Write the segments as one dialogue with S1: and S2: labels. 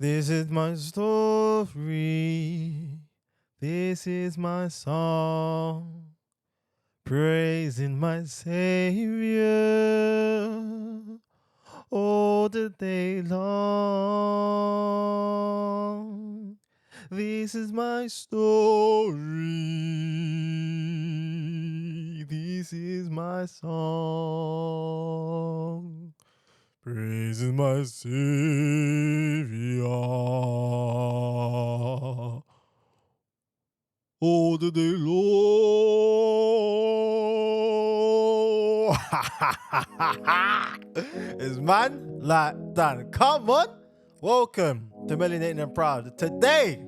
S1: This is my story. This is my song. Praising my Savior all the day long. This is my story. This is my song. Praising my Savior all the day long. It's man like that. Come on. Welcome to Melanated Proud. Today,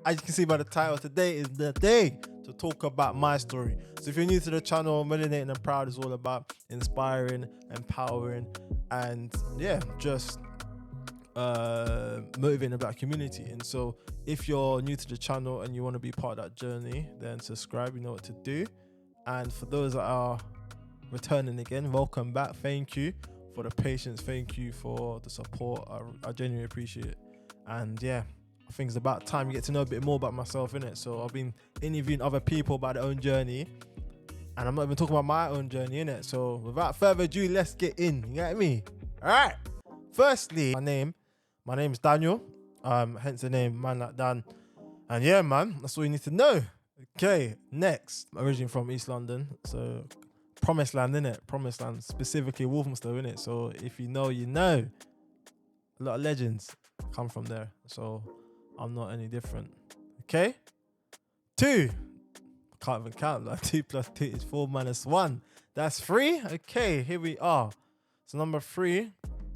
S1: as you can see by the title, today is the day to talk about my story. So if you're new to the channel, Melanated Proud is all about inspiring, empowering, and just motivating about community. And so if you're new to the channel and you want to be part of that journey, then subscribe. You know what to do. And for those that are returning again, welcome back. Thank you for the patience. Thank you for the support. I genuinely appreciate it. And I think it's about time you get to know a bit more about myself, innit? So I've been interviewing other people about their own journey, and I'm not even talking about my own journey, innit? So without further ado, let's get in. You get me? All right. Firstly, my name's Daniel. Hence the name Man Like Dan. And yeah, man, that's all you need to know. Okay, next. I'm originally from East London, so Promised Land, innit? Promised Land, specifically Walthamstow, innit? So if you know, you know. A lot of legends come from there, so I'm not any different. Okay? 2. Can't even count. Like 2 plus 2 is 4 minus 1. That's 3. Okay, here we are. So number 3.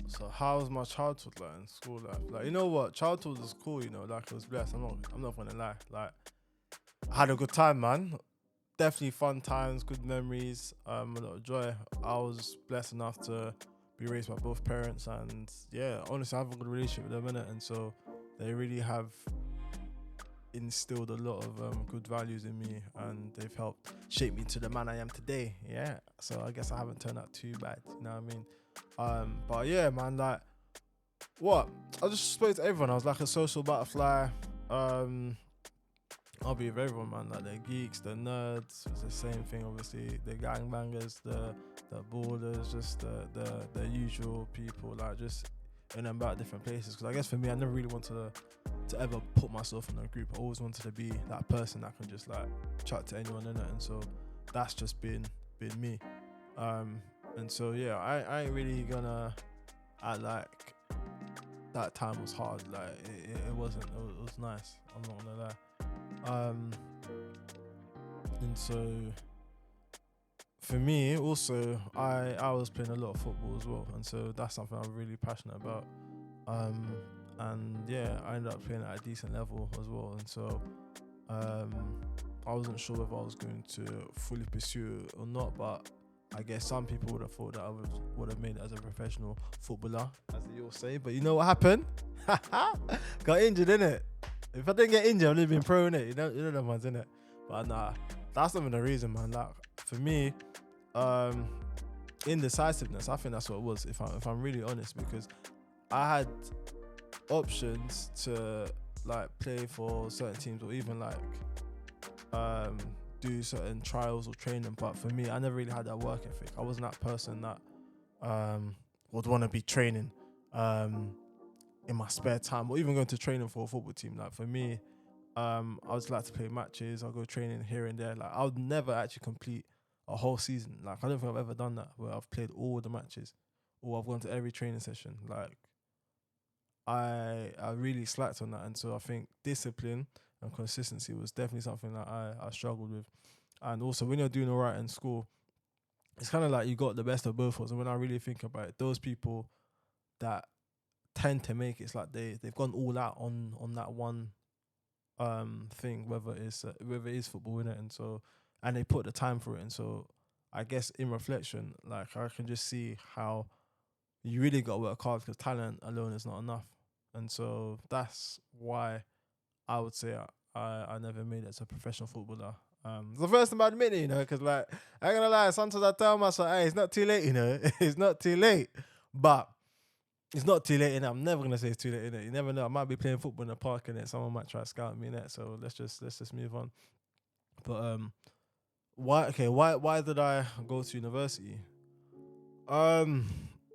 S1: So how was my childhood like in school life? Like, you know what? Childhood was cool, like it was blessed. I'm not gonna lie. Like, I had a good time, man. Definitely fun times, good memories, a lot of joy. I was blessed enough to be raised by both parents, and honestly, I have a good relationship with them, innit? And so they really have instilled a lot of good values in me, and they've helped shape me to the man I am today. Yeah, so I guess I haven't turned out too bad, you know what I mean? But yeah, man, like, what? I just spoke to everyone. I was like a social butterfly. I'll be with everyone, man. Like, the geeks, the nerds, it's the same thing, obviously. The gangbangers, the ballers, just the usual people, like, just in and about different places. Because I guess for me, I never really wanted to ever put myself in a group. I always wanted to be that person that can just like chat to anyone in it. And so that's just been me. And so I ain't really gonna act like that time was hard. Like, it wasn't. It was nice. I'm not gonna lie. And so for me also, I was playing a lot of football as well, and so that's something I'm really passionate about. And I ended up playing at a decent level as well, and so I wasn't sure if I was going to fully pursue it or not, but I guess some people would have thought that I would have made it as a professional footballer, as they all say. But you know what happened? Got injured, innit? If I didn't get injured, I would have been pro, innit? You know them ones, innit? But nah, that's not even the reason, man. Like, for me, indecisiveness, I think that's what it was, if I'm really honest, because I had options to like play for certain teams or even like do certain trials or training, but for me, I never really had that work ethic. I wasn't that person that would want to be training in my spare time, or even going to training for a football team. Like, for me, I would like to play matches. I'll go training here and there. Like, I would never actually complete a whole season. Like, I don't think I've ever done that, where I've played all the matches or I've gone to every training session. Like, I really slacked on that. And so I think discipline and consistency was definitely something that I struggled with. And also, when you're doing all right in school, it's kind of like you got the best of both worlds. And when I really think about it, those people that tend to make it, it's like they've gone all out on that one thing, whether it is football, in it, and they put the time for it. And so I guess in reflection, like, I can just see how you really got to work hard, because talent alone is not enough. And so that's why I would say I never made it as a professional footballer. It's the first time I admit it, because like, I ain't gonna lie, sometimes I tell myself, hey, it's not too late, it's not too late. But it's not too late in it. I'm never gonna say it's too late in it. You never know. I might be playing football in the park and someone might try to scout me in it. So let's just move on. But why did I go to university? Um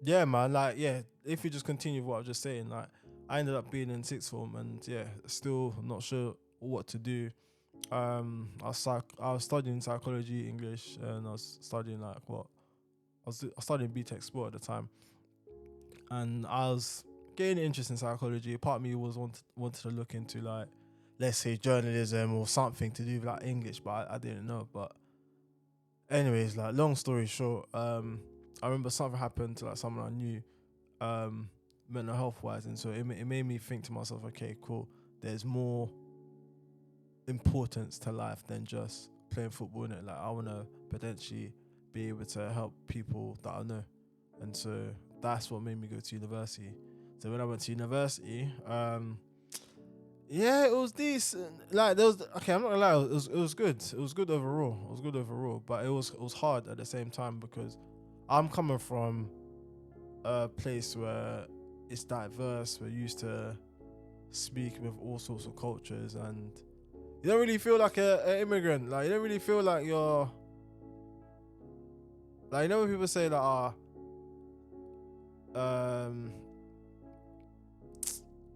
S1: yeah, man, like yeah, if you just continue with what I was just saying, like I ended up being in sixth form and yeah, still not sure what to do. I was studying psychology, English, and I was studying like what I was studying BTech sport at the time, and I was getting interest in psychology. Part of me was wanted to look into like, let's say journalism or something to do with like English, but I didn't know. But anyways, like long story short, I remember something happened to like someone I knew, mental health wise, and so it made me think to myself, okay, cool. There's more importance to life than just playing football in it. Like I want to potentially be able to help people that I know, and so that's what made me go to university. So when I went to university, yeah, it was decent. Like there was okay, I'm not gonna lie, it was good. It was good overall. It was good overall, but it was hard at the same time because I'm coming from a place where it's diverse. We're used to speaking with all sorts of cultures, and you don't really feel like an immigrant. Like you don't really feel like you're like, you know when people say that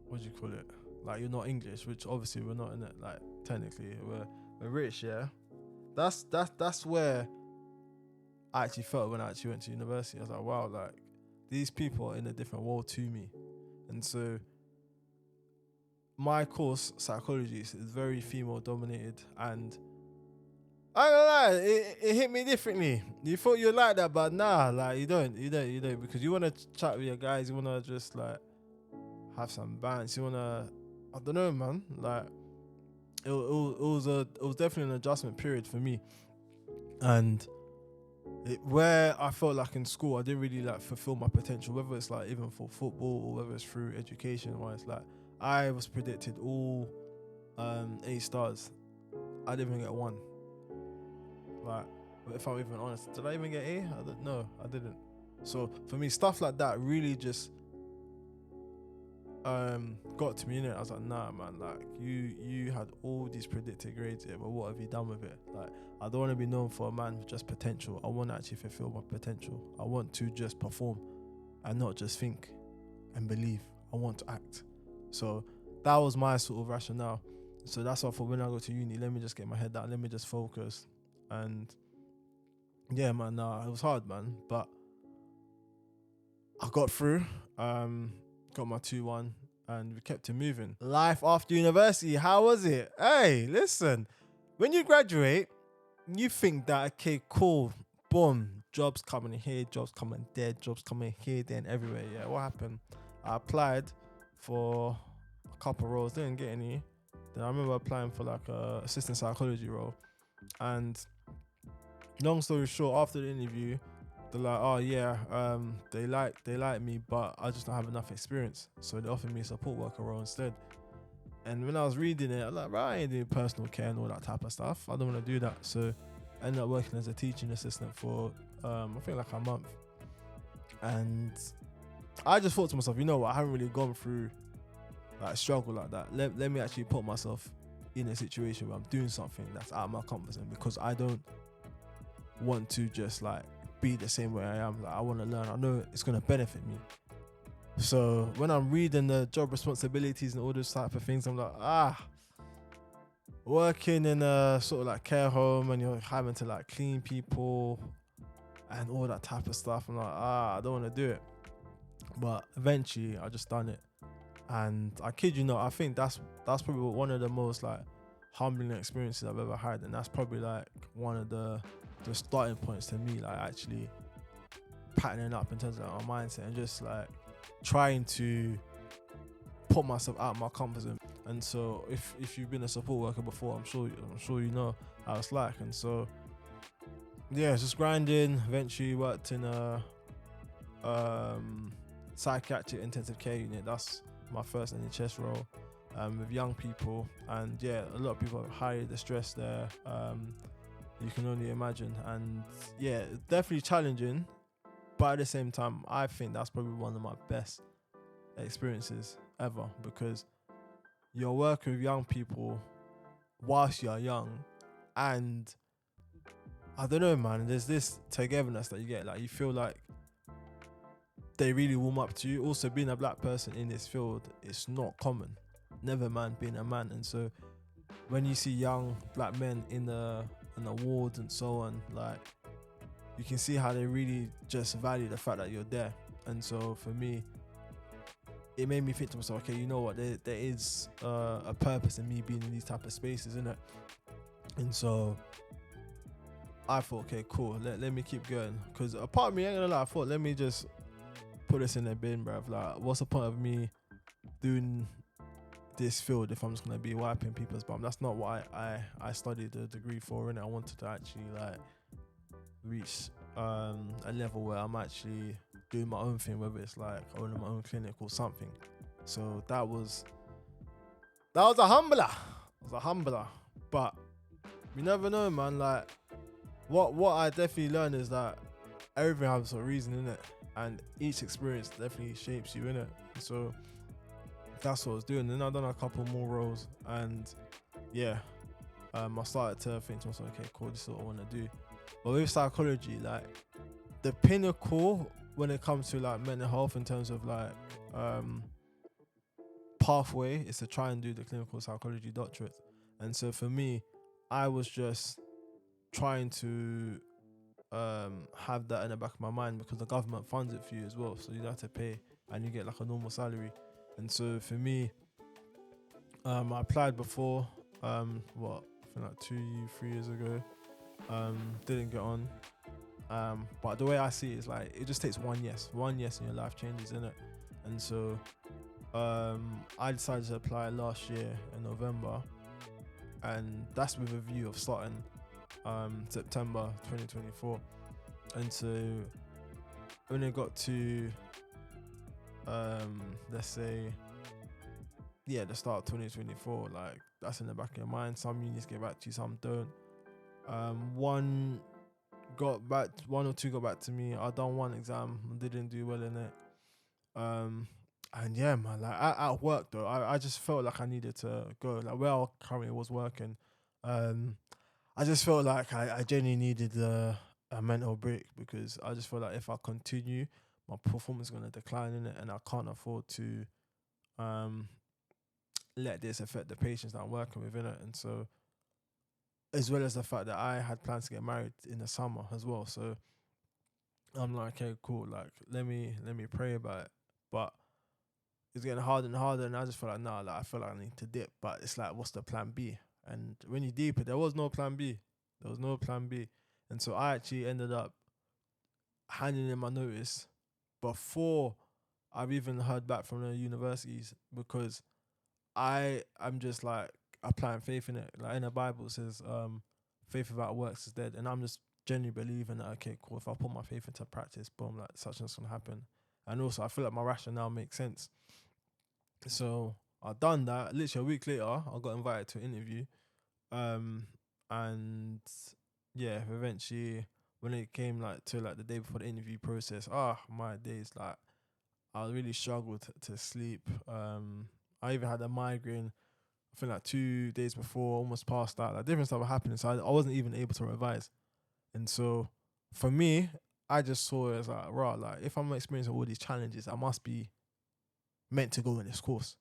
S1: what do you call it? Like you're not English, which obviously we're not in it. Like technically we're rich, yeah. That's where I actually felt when I actually went to university. I was like, wow, like these people are in a different world to me, and so my course psychology is very female dominated, and I don't lie, it hit me differently. You thought you like that, but nah, like you don't, because you want to chat with your guys, you want to just like have some bands, you want to, I don't know, man. Like it was definitely an adjustment period for me, and where I felt like in school I didn't really like fulfill my potential, whether it's like even for football or whether it's through education wise. Like I was predicted all A stars. I didn't even get one. Like, if I'm even honest, did I even get A? No, I didn't. So for me, stuff like that really just got to me in it. I was like, nah, man, like you had all these predicted grades here, but what have you done with it? Like, I don't want to be known for a man with just potential. I want to actually fulfill my potential. I want to just perform and not just think and believe. I want to act. So that was my sort of rationale. So that's why I thought when I go to uni, let me just get my head down, let me just focus. And yeah, man, it was hard, man, but I got through, got my 2-1, and we kept it moving. Life after university, how was it? Hey, listen, when you graduate, you think that, okay, cool, boom, jobs coming here, jobs coming there, jobs coming here, there, and everywhere. Yeah, what happened? I applied for a couple roles, didn't get any. Then I remember applying for like a assistant psychology role, and long story short, after the interview, they're like, oh yeah, they like me, but I just don't have enough experience. So they offered me a support worker role instead. And when I was reading it, I'm like, right, I ain't doing personal care and all that type of stuff. I don't want to do that. So I ended up working as a teaching assistant for I think like a month. And I just thought to myself, you know what, I haven't really gone through like struggle like that. Let me actually put myself in a situation where I'm doing something that's out of my comfort zone, because I don't want to just like be the same way I am. Like I want to learn. I know it's going to benefit me. So when I'm reading the job responsibilities and all those type of things, I'm like, working in a sort of like care home and you're having to like clean people and all that type of stuff. I'm like, I don't want to do it. But eventually I just done it. And I kid you not, I think that's probably one of the most like humbling experiences I've ever had. And that's probably like one of the starting points to me, like actually patterning up in terms of like, my mindset and just like trying to put myself out of my comfort zone. And so if you've been a support worker before, I'm sure you know how it's like. And so yeah, just grinding. Eventually worked in a psychiatric intensive care unit. That's my first NHS role, with young people. And yeah, a lot of people are highly distressed there. You can only imagine. And yeah, definitely challenging, but at the same time, I think that's probably one of my best experiences ever, because you're working with young people whilst you're young, and I don't know, man, there's this togetherness that you get. Like, you feel like they really warm up to you. Also, being a black person in this field, it's not common. Never mind being a man. And so when you see young black men in the wards and so on, like, you can see how they really just value the fact that you're there. And so for me, it made me think to myself, okay, you know what, there is a purpose in me being in these type of spaces, innit? And so I thought, okay, cool, let me keep going. Because a part of me, ain't gonna lie, I thought, let me just put this in the bin, bruv. Like, what's the point of me doing this field if I'm just gonna be wiping people's bum? That's not what I studied the degree for, and I wanted to actually like reach a level where I'm actually doing my own thing, whether it's like owning my own clinic or something. So that was a humbler. It was a humbler. But you never know, man. Like, what I definitely learned is that everything has a reason in it, and each experience definitely shapes you in it. So that's what I was doing. Then I done a couple more roles, and yeah, I started to think to myself, okay, cool, this is what I want to do. But with psychology, like, the pinnacle when it comes to like mental health in terms of like pathway is to try and do the clinical psychology doctorate. And so for me, I was just trying to have that in the back of my mind, because the government funds it for you as well, so you don't have to pay and you get like a normal salary. And so for me, I applied before, I think like 3 years ago, didn't get on. But the way I see it is like, it just takes one yes and your life changes, innit? And so I decided to apply last year in November, and that's with a view of starting September 2024. And so when it got to let's say the start of 2024, like, that's in the back of your mind. Some unis get back to you, some don't. One or two got back to me. I done one exam, didn't do well in it. And yeah, man, like, at work though, I just felt like I needed to go. Like, where I currently was working, I just felt like I genuinely needed a mental break, because I just felt like if I continue, my performance is going to decline in it, and I can't afford to let this affect the patients that I'm working with in it. And so, as well as the fact that I had plans to get married in the summer as well, so I'm like, okay, cool, like, let me pray about it. But it's getting harder and harder, and I just feel like, nah, like, I feel like I need to dip. But it's like, what's the plan B? And when you deep it, there was no plan B. And so I actually ended up handing in my notice before I've even heard back from the universities, because I'm just like applying faith in it. Like, in the Bible it says, faith without works is dead. And I'm just genuinely believing that, okay, cool, if I put my faith into practice, boom, like, such and such gonna happen. And also I feel like my rationale makes sense. So I done that. Literally a week later, I got invited to an interview. And yeah, eventually when it came like to like the day before the interview process, my days, like, I really struggled to sleep. I even had a migraine, I think like 2 days before, almost passed out. Like, different stuff were happening, so I wasn't even able to revise. And so for me, I just saw it as like, right, like, if I'm experiencing all these challenges, I must be meant to go in this course,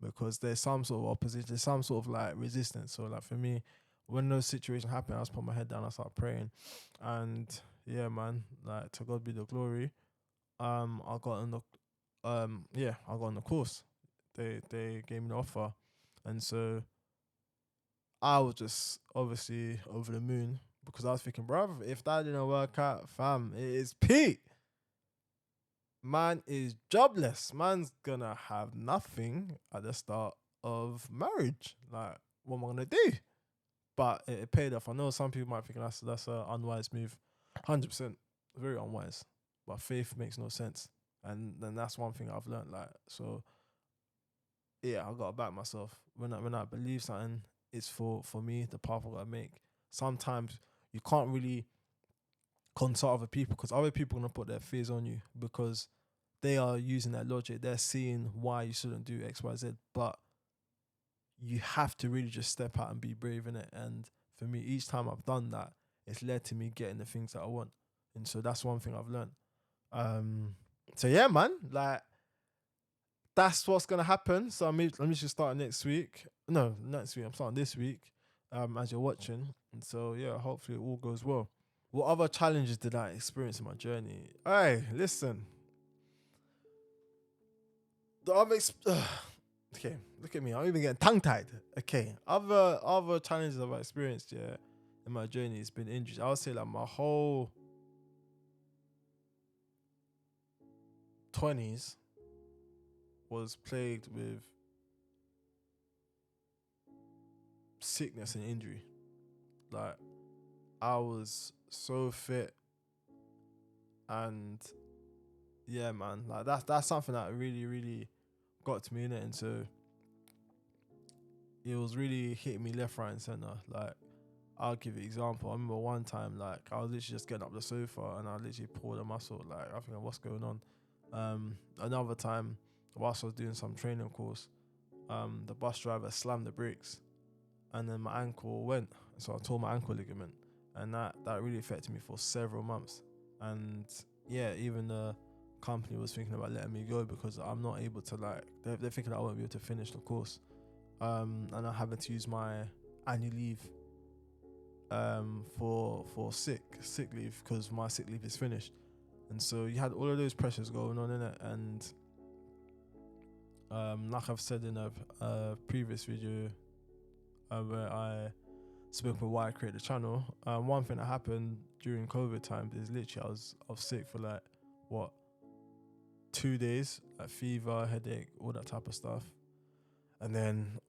S1: because there's some sort of opposition, there's some sort of like resistance. So like, for me, when those situations happen, I just put my head down, I start praying, and yeah, man, like, to God be the glory. I got on the I got on the course. They gave me the offer, and so I was just obviously over the moon, because I was thinking, bruv, if that didn't work out, fam, it is Pete. Man is jobless. Man's gonna have nothing at the start of marriage. Like, what am I gonna do? But it paid off. I know some people might think that's an unwise move. 100%, very unwise. But faith makes no sense, and then that's one thing I've learned. Like, so yeah, I gotta back myself. When I believe something, it's for me, the path I gotta make. Sometimes you can't really consult other people, because other people are gonna put their fears on you, because they are using that logic. They're seeing why you shouldn't do X, Y, Z. But you have to really just step out and be brave in it. And for me, each time I've done that, it's led to me getting the things that I want. And so that's one thing I've learned. So yeah, man, like that's what's gonna happen. So let me just start next week. No, next week. I'm starting this week. As you're watching, and so yeah, hopefully it all goes well. What other challenges did I experience in my journey? Hey, listen. The other okay, look at me. I'm even getting tongue tied. Okay, other challenges I've experienced in my journey has been injuries. I would say like my whole 20s was plagued with sickness and injury. Like I was so fit, and yeah, man, like that's something that really got to me in it, and so it was really hitting me left, right, and center. Like I'll give you an example. I remember one time, like I was literally just getting up the sofa and I literally pulled a muscle. Like I think, what's going on? Another time, whilst I was doing some training course, the bus driver slammed the brakes, and then my ankle went. So I tore my ankle ligament, and that really affected me for several months. And yeah, even the company was thinking about letting me go because I'm not able to, like, they're thinking I won't be able to finish the course. And I'm having to use my annual leave for sick leave because my sick leave is finished. And so you had all of those pressures going on in it. And like I've said in a previous video where I spoke about why I created the channel, one thing that happened during COVID times is literally I was sick for like 2 days, like fever, headache, all that type of stuff. And then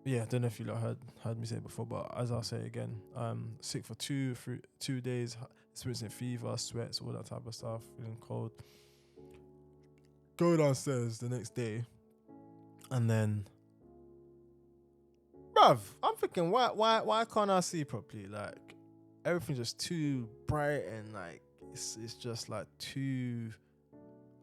S1: yeah, I don't know if you heard me say it before, but as I'll say again, sick for 2 days, experiencing fever, sweats, all that type of stuff, feeling cold. Go downstairs the next day, and then, bruv, I'm thinking, why can't I see properly? Like everything's just too bright, and like it's just like too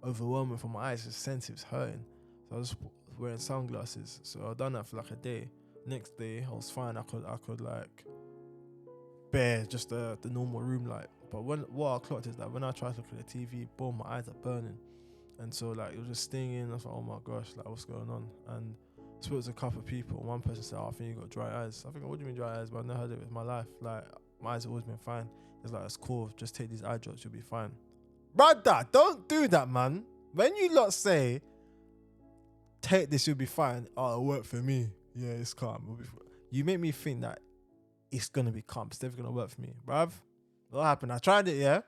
S1: overwhelming for my eyes. The sensitive's hurting, so I was wearing sunglasses. So I've done that for like a day. Next day I was fine. I could like bear just the normal room light. But what I clocked is that when I tried to look at the TV, boom, my eyes are burning. And so like it was just stinging. I was like, oh my gosh, like what's going on? And I spoke to a couple of people. One person said, oh, I think you got dry eyes. I think, what do you mean dry eyes? But I never heard it with my life. Like my eyes have always been fine. It's like, it's cool. Just take these eye drops, you'll be fine. Brother, don't do that, man. When you lot say, take this, you'll be fine. Oh, it'll work for me. Yeah, it's calm. You make me think that it's gonna be calm. It's never gonna work for me, bruv. What happened? I tried it, yeah.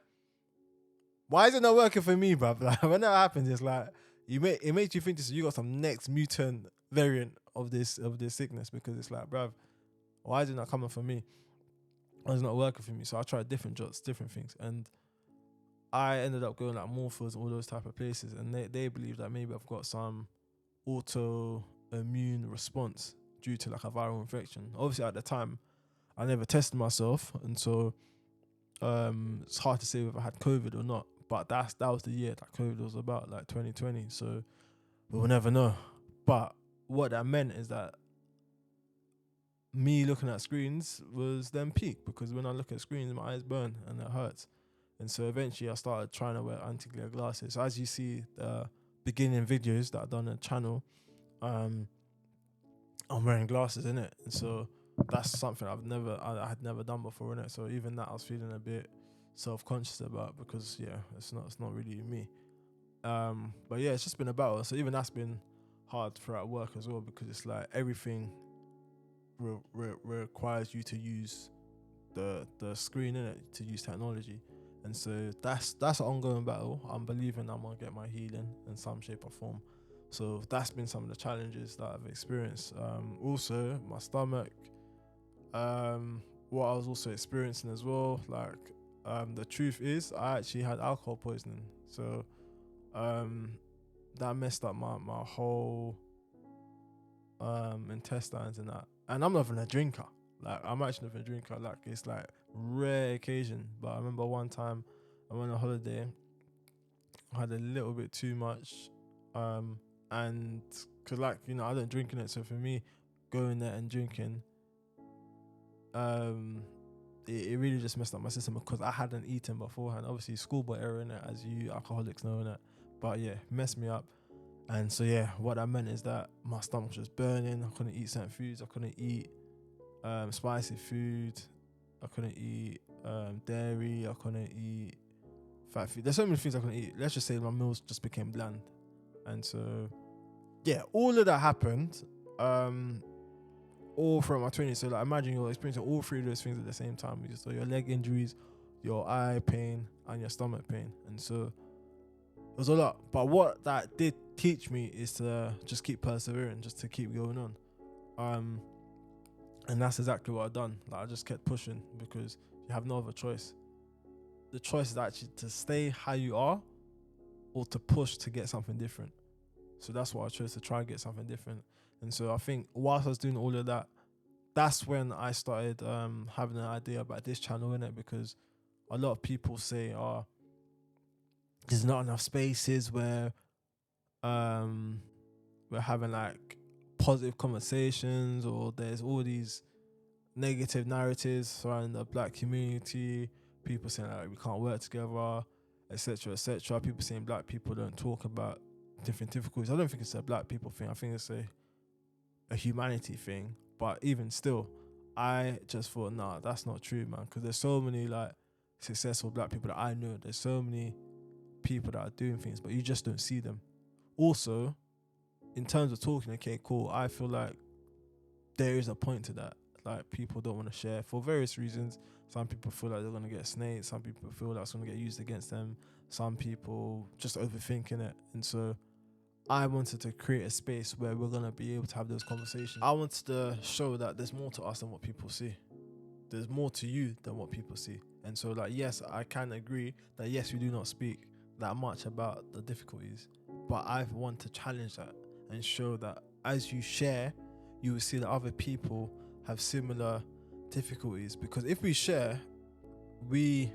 S1: Why is it not working for me, bruv? Like when that happens, it's like it makes you think you got some next mutant variant of this sickness, because it's like, bruv, why is it not coming for me? Why is it not working for me? So I tried different shots, different things, and I ended up going like Morphers and all those type of places, and they believe that maybe I've got some autoimmune response due to like a viral infection. Obviously at the time I never tested myself, and so it's hard to say whether I had COVID or not, but that was the year that COVID was about, like 2020, so we'll never know. But what that meant is that me looking at screens was then peak, because when I look at screens my eyes burn and it hurts. And so eventually I started trying to wear anti-glare glasses. So as you see the beginning videos that I've done on the channel, I'm wearing glasses in it. And so that's something I had never done before in it. So even that I was feeling a bit self-conscious about, because yeah, it's not really me. But yeah, it's just been a battle. So even that's been hard throughout work as well, because it's like everything requires you to use the screen in it, to use technology. And so that's an ongoing battle. I'm believing I'm gonna get my healing in some shape or form. So that's been some of the challenges that I've experienced. Also my stomach, what I was also experiencing as well, like the truth is I actually had alcohol poisoning. So that messed up my whole intestines and that. And I'm not even a drinker. Like I'm actually not even a drinker. Like it's like rare occasion. But I remember one time I went on holiday. I had a little bit too much, and cause like I don't drink in it, so for me, going there and drinking, it really just messed up my system because I hadn't eaten beforehand. Obviously, schoolboy era in it, as you alcoholics know in it, but yeah, messed me up. And so yeah, what that meant is that my stomach was just burning. I couldn't eat certain foods. I couldn't eat spicy food. I couldn't eat dairy. I couldn't eat fat food. There's so many things I couldn't eat. Let's just say my meals just became bland. And so yeah, all of that happened all throughout my 20s. So like imagine you're experiencing all three of those things at the same time. So your leg injuries, your eye pain, and your stomach pain. And so it was a lot. But what that did teach me is to just keep persevering, just to keep going on. And that's exactly what I've done. Like I just kept pushing because you have no other choice. The choice is actually to stay how you are or to push to get something different. So that's what I chose, to try and get something different. And so I think whilst I was doing all of that, that's when I started having an idea about this channel, innit? Because a lot of people say, oh, there's not enough spaces where we're having like positive conversations, or there's all these negative narratives surrounding the black community, people saying like we can't work together, etc., etc. People saying black people don't talk about different difficulties. I don't think it's a black people thing. I think it's a humanity thing. But even still, I just thought, nah, that's not true, man. Because there's so many like successful black people that I know. There's so many people that are doing things, but you just don't see them. Also, in terms of talking, okay, cool, I feel like there is a point to that. Like people don't want to share for various reasons. Some people feel like they're going to get snaked. Some people feel like it's going to get used against them. Some people just overthinking it. And so I wanted to create a space where we're going to be able to have those conversations. I wanted to show that there's more to us than what people see. There's more to you than what people see. And so like, yes, I can agree that yes, we do not speak that much about the difficulties, but I want to challenge that and show that as you share, you will see that other people have similar difficulties. Because if we share, we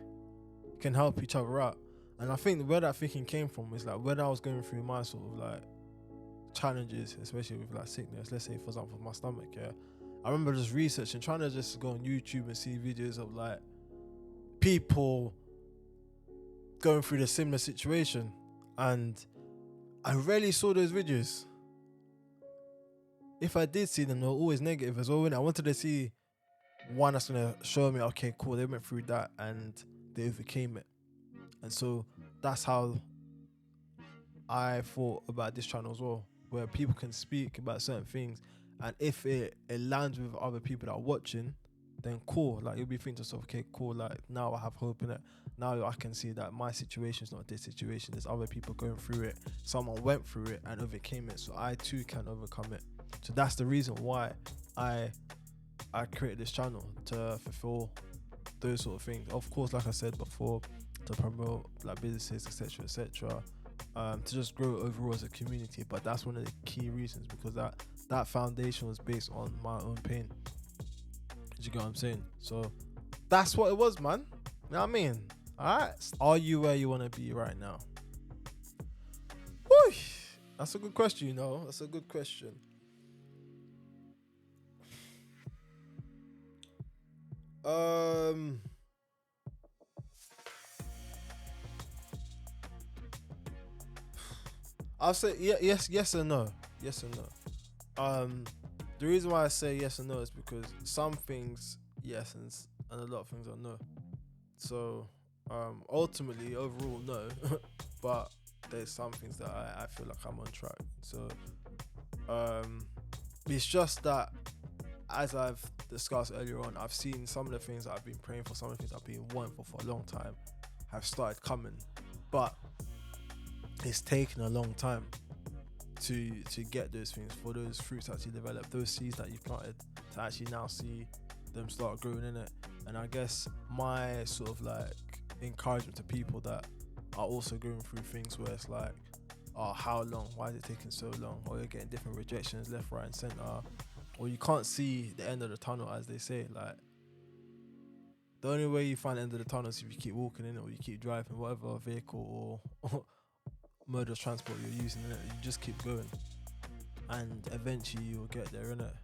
S1: can help each other out. And I think where that thinking came from is like when I was going through my sort of like challenges, especially with like sickness, let's say for example my stomach, yeah, I remember just researching, trying to just go on YouTube and see videos of like people going through the similar situation, and I rarely saw those videos. If I did see them, they were always negative as well. I wanted to see one that's gonna show me, okay, cool, they went through that and they overcame it. And so that's how I thought about this channel as well, where people can speak about certain things, and if it lands with other people that are watching, then cool. Like you'll be thinking to yourself, okay, cool, like now I have hope in it. Now I can see that my situation is not this situation. There's other people going through it. Someone went through it and overcame it, so I too can overcome it. So that's the reason why I created this channel, to fulfill those sort of things. Of course, like I said before, to promote like businesses, etc., etc., to just grow overall as a community. But that's one of the key reasons, because that foundation was based on my own pain. Do you get what I'm saying? So that's what it was, man. You know what I mean? Alright. Are you where you want to be right now? Woo! That's a good question, you know. That's a good question. I'll say yes and no. Yes and no. The reason why I say yes and no is because some things yes and a lot of things are no. So ultimately overall no, but there's some things that I feel like I'm on track. So it's just that, as I've discussed earlier on, I've seen some of the things that I've been praying for, some of the things I've been wanting for a long time have started coming, but it's taken a long time to get those things, for those fruits to actually develop, those seeds that you've planted to actually now see them start growing in it. And I guess my sort of like encouragement to people that are also going through things where it's like, oh, how long? Why is it taking so long? Or you're getting different rejections left, right, and center, or you can't see the end of the tunnel, as they say. Like, the only way you find the end of the tunnel is if you keep walking in it, or you keep driving whatever vehicle or mode of transport you're using, innit? You just keep going, and eventually you'll get there, innit?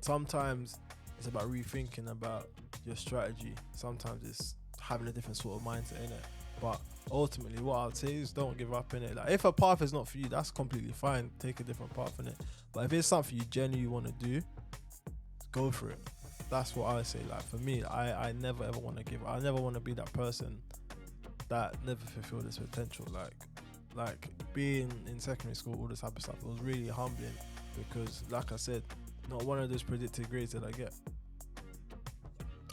S1: Sometimes it's about rethinking about your strategy. Sometimes it's having a different sort of mindset, innit? But ultimately, what I'd say is don't give up, innit? Like, if a path is not for you, that's completely fine. Take a different path, innit? But if it's something you genuinely want to do, go for it. That's what I say. Like, for me, I never ever want to give up. I never want to be that person that never fulfilled its potential. Like being in secondary school, all this type of stuff, it was really humbling because, like I said, not one of those predicted grades that I get.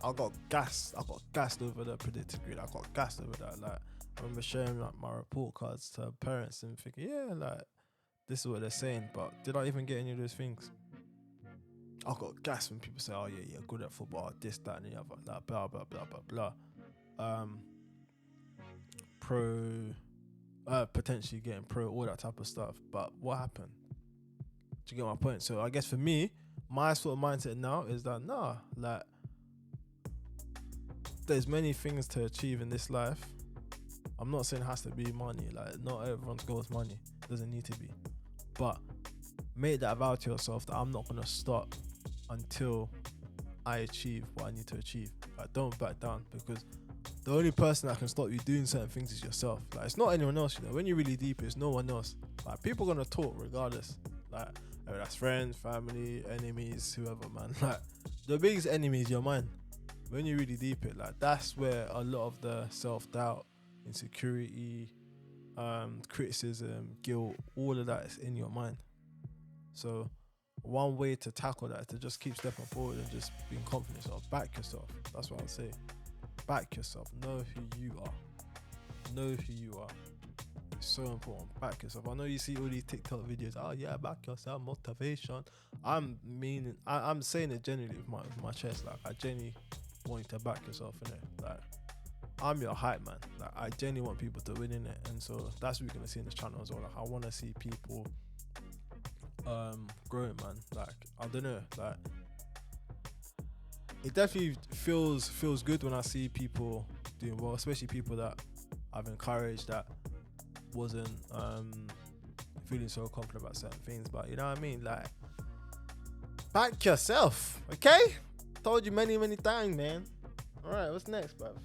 S1: I got gassed over the predicted grade. I got gassed over that. Like, I remember sharing like my report cards to parents and thinking, yeah, like, this is what they're saying, but did I even get any of those things? I got gassed when people say, oh yeah, you're good at football, this, that, and the other, like, blah blah blah blah blah. Potentially getting pro, all that type of stuff. But what happened? Do you get my point? So I guess for me, my sort of mindset now is that like, there's many things to achieve in this life. I'm not saying it has to be money. Like, not everyone's goal is money. It doesn't need to be. But make that vow to yourself that I'm not gonna stop until I achieve what I need to achieve. Like, don't back down, because the only person that can stop you doing certain things is yourself. Like, it's not anyone else, you know. When you're really deep, it's no one else. Like, people are gonna talk regardless. Like, whether that's friends, family, enemies, whoever, man. Like, the biggest enemy is your mind. When you really deep it, like, that's where a lot of the self-doubt, insecurity, criticism, guilt, all of that is in your mind. So one way to tackle that is to just keep stepping forward and just being confident in yourself. Back yourself. That's what I'll say. Back yourself. Know who you are. Know who you are. It's so important. Back yourself. I know you see all these TikTok videos. Oh yeah, back yourself, motivation. I'm saying it genuinely with my chest. Like, I genuinely want you to back yourself in it. Like, I'm your hype man. Like, I genuinely want people to win in it, and so that's what we're gonna see in this channel as well. Like, I want to see people growing, man. Like, I don't know, like, it definitely feels good when I see people doing well, especially people that I've encouraged that wasn't feeling so confident about certain things. But you know what I mean? Like, back yourself, okay? Told you many times, man. Alright, what's next, bruv?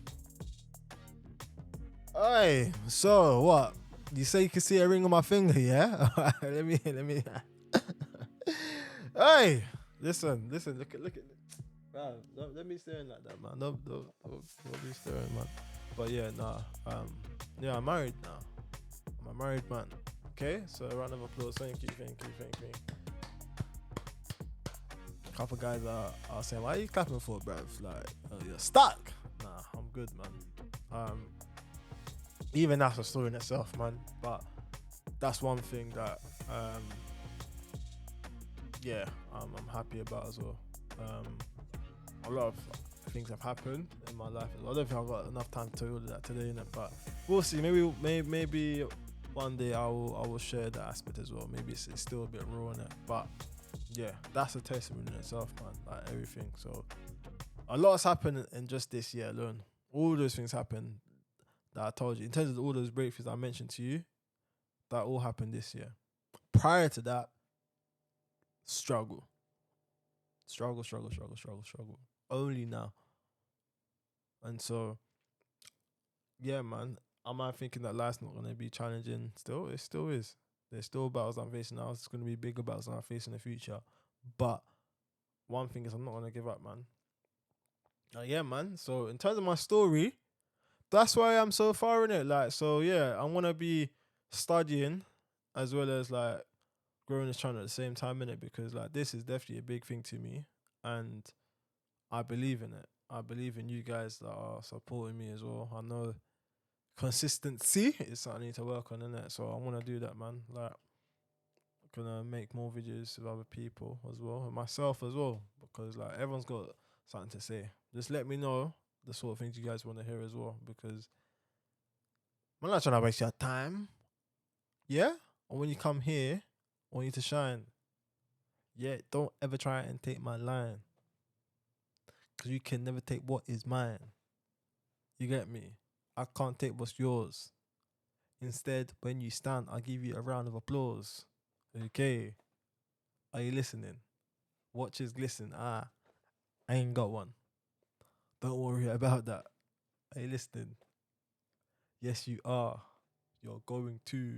S1: Alright, so what? You say you can see a ring on my finger, yeah? let me Hey, listen, look at man, don't be staring like that, man. Don't be staring, man. But yeah, yeah, I'm married now. I'm a married man. Okay, so a round of applause. Thank you. Couple guys are saying, why are you clapping for, bruv? Like, you're stuck. Nah, I'm good, man. Even that's a story in itself, man. But that's one thing that I'm happy about as well. A lot of things have happened in my life. I don't think I've got enough time to tell you all of that today, innit? But we'll see. Maybe one day I will share that aspect as well. Maybe it's still a bit raw in it, but yeah, that's a testament in itself, man. Like, everything. So a lot has happened in just this year alone. All those things happened that I told you. In terms of all those breakthroughs I mentioned to you, that all happened this year. Prior to that, struggle. Only now. And so, yeah, man, am I thinking that life's not going to be challenging still? It still is. There's still battles I'm facing now. It's going to be bigger battles I'm facing in the future. But one thing is, I'm not going to give up, man. Yeah, man. So in terms of my story, that's why I'm so far in it. Like, so yeah, I want to be studying as well as like growing this channel at the same time, in it, because like this is definitely a big thing to me, and I believe in it. I believe in you guys that are supporting me as well. I know consistency is something I need to work on, innit? So I want to do that, man. Like, I'm gonna make more videos with other people as well, and myself as well, because like everyone's got something to say. Just let me know the sort of things you guys want to hear as well, because I'm not trying to waste your time. Yeah? And when you come here, I want you to shine. Yeah, don't ever try and take my line, because you can never take what is mine. You get me? I can't take what's yours. Instead, when you stand, I'll give you a round of applause. Okay. Are you listening? Watches glisten. I ain't got one. Don't worry about that. Are you listening? Yes, you are. You're going to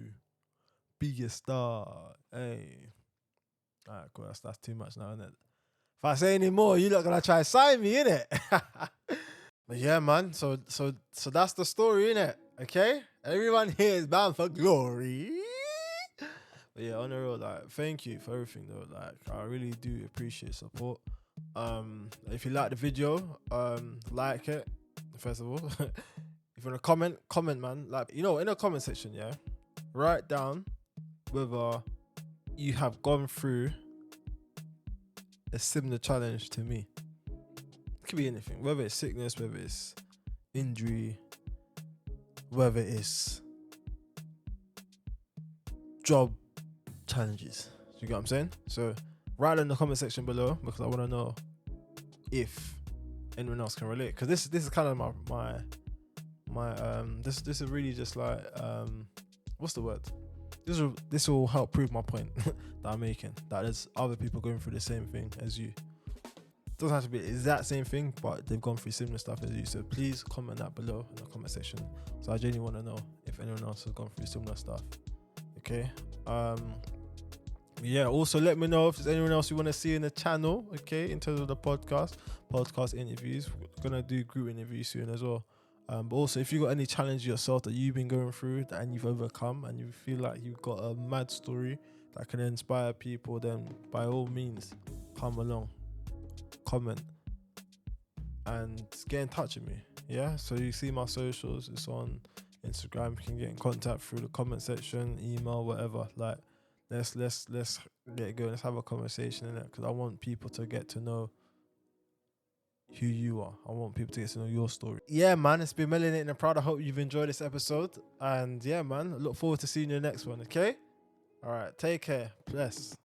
S1: be a star. Hey. Alright, cool. That's too much now, isn't it? If I say any more, you're not gonna try to sign me, innit? But yeah, man. So that's the story, innit? Okay? Everyone here is bound for glory. But yeah, on the road, like, thank you for everything though. Like, I really do appreciate support. If you like the video, like it, first of all. If you wanna comment, man. Like, in the comment section, yeah, write down whether you have gone through a similar challenge to me. It could be anything, whether it's sickness, whether it's injury, whether it's job challenges. You get what I'm saying? So write in the comment section below, because I want to know if anyone else can relate. Because this is kind of my this is really just like what's the word? This will help prove my point that I'm making, that there's other people going through the same thing as you. It doesn't have to be the exact same thing, but they've gone through similar stuff as you. So please comment that below in the comment section. So I genuinely want to know if anyone else has gone through similar stuff. Okay. Yeah, also let me know if there's anyone else you want to see in the channel, okay, in terms of the podcast interviews. We're gonna do group interviews soon as well. But also, if you got any challenge yourself that you've been going through and you've overcome, and you feel like you've got a mad story that can inspire people, then by all means, come along, comment, and get in touch with me. Yeah, so you see my socials. It's on Instagram. You can get in contact through the comment section, email, whatever. Like, let's get it going. Let's have a conversation in it, because I want people to get to know who you are. I want people to get to know your story. Yeah, man, it's been Melanated and Proud. I hope you've enjoyed this episode. And yeah, man, I look forward to seeing you in the next one, okay? All right, take care. Bless.